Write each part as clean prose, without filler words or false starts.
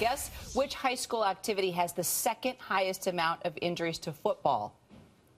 Guess which high school activity has the second highest amount of injuries to football?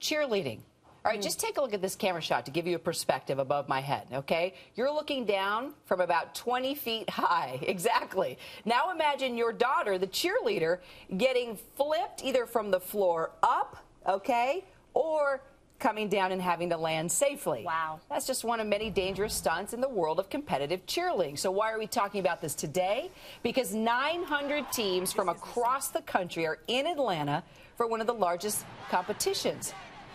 Cheerleading. All right, just take a look at this camera shot to give you a perspective above my head, okay? You're looking down from about 20 feet high. Exactly. Now imagine your daughter, the cheerleader, getting flipped either from the floor up, okay, or coming down and having to land safely. Wow. That's just one of many dangerous stunts in the world of competitive cheerleading. So why are we talking about this today? Because 900 teams from across the country are in Atlanta for one of the largest competitions.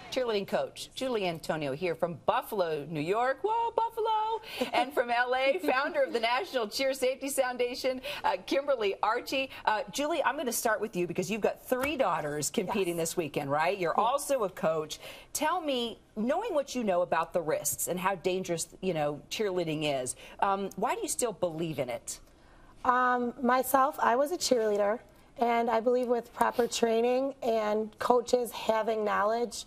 Cheerleading coach Julie Antonio here from Buffalo, New York. Whoa, Buffalo! And from L.A., founder of the National Cheer Safety Foundation, Kimberly Archie. Julie, I'm going to start with you because you've got 3 daughters competing this weekend, right? You're also a coach. Tell me, knowing what you know about the risks and how dangerous, cheerleading is, why do you still believe in it? Myself, I was a cheerleader, and I believe with proper training and coaches having knowledge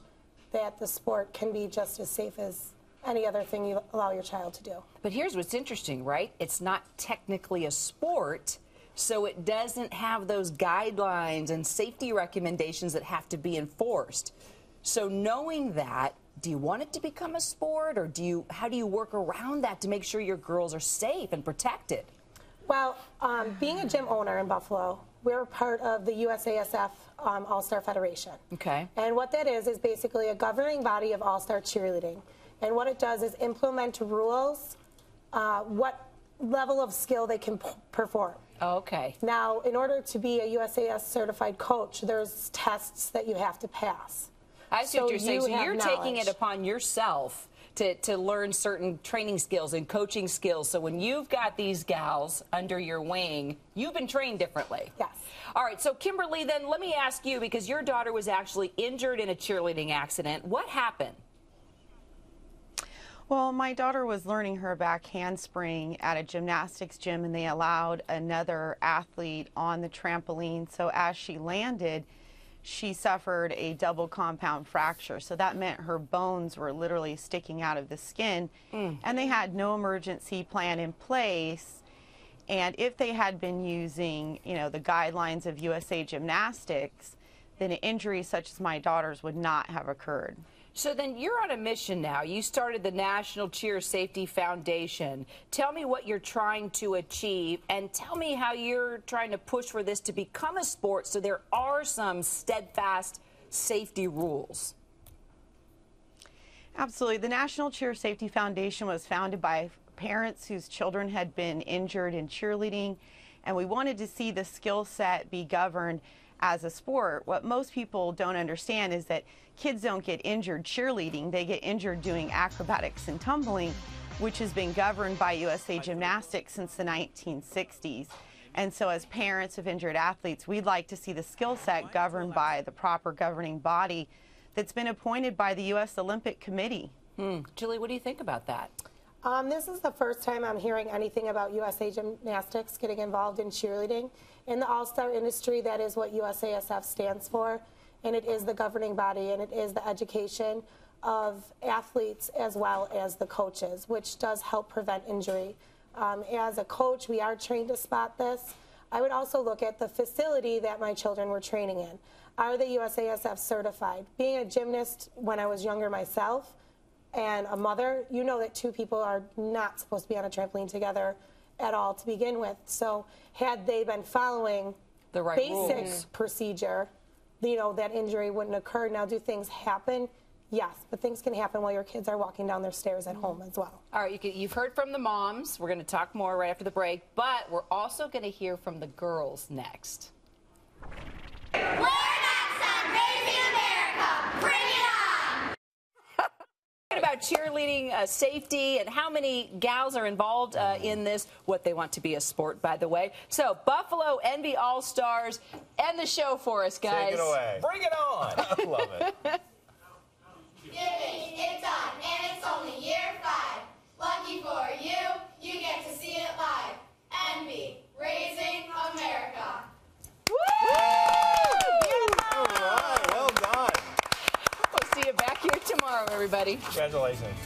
that the sport can be just as safe as any other thing you allow your child to do. But here's what's interesting, right? It's not technically a sport, so it doesn't have those guidelines and safety recommendations that have to be enforced. So knowing that, do you want it to become a sport, or how do you work around that to make sure your girls are safe and protected? Well, being a gym owner in Buffalo, we're part of the USASF All-Star Federation. Okay. And what that is basically a governing body of all-star cheerleading. And what it does is implement rules, what level of skill they can perform. Oh, okay. Now, in order to be a USAS certified coach, there's tests that you have to pass. I see what you're saying. So you're taking knowledge. it upon yourself to learn certain training skills and coaching skills. So when you've got these gals under your wing, you've been trained differently. Yes. All right, so Kimberly, then let me ask you, because your daughter was actually injured in a cheerleading accident. What happened? Well, my daughter was learning her back handspring at a gymnastics gym, and they allowed another athlete on the trampoline. So as she landed, she suffered a double compound fracture. So that meant her bones were literally sticking out of the skin, and they had no emergency plan in place. And if they had been using, the guidelines of USA Gymnastics, then an injury such as my daughter's would not have occurred. So then you're on a mission now. You started the National Cheer Safety Foundation. Tell me what you're trying to achieve, and tell me how you're trying to push for this to become a sport so there are some steadfast safety rules. Absolutely. The National Cheer Safety Foundation was founded by parents whose children had been injured in cheerleading, and we wanted to see the skill set be governed as a sport. What most people don't understand is that kids don't get injured cheerleading, they get injured doing acrobatics and tumbling, which has been governed by USA Gymnastics since the 1960s. And so as parents of injured athletes, we'd like to see the skill set governed by the proper governing body that's been appointed by the U.S. Olympic Committee. Julie, what do you think about that? This is the first time I'm hearing anything about USA Gymnastics getting involved in cheerleading. In the all-star industry, that is what USASF stands for, and it is the governing body, and it is the education of athletes as well as the coaches, which does help prevent injury. As a coach, we are trained to spot this. I would also look at the facility that my children were training in. Are they USASF certified? Being a gymnast when I was younger myself, and a mother, you know that 2 people are not supposed to be on a trampoline together at all to begin with. So had they been following the right basic procedure, that injury wouldn't occur. Now, do things happen? Yes, but things can happen while your kids are walking down their stairs at home as well. All right, you've heard from the moms. We're going to talk more right after the break, but we're also going to hear from the girls next. About cheerleading safety and how many gals are involved in this, what they want to be a sport, by the way. So Buffalo NB All-Stars, end the show for us, guys. Take it away. Bring it on. I love it. Giving it done, and it's only year 5. Lucky for you, you get to see it live. NB, Raising America. Woo! All right, well done. We'll see you back here tomorrow, everybody. Congratulations.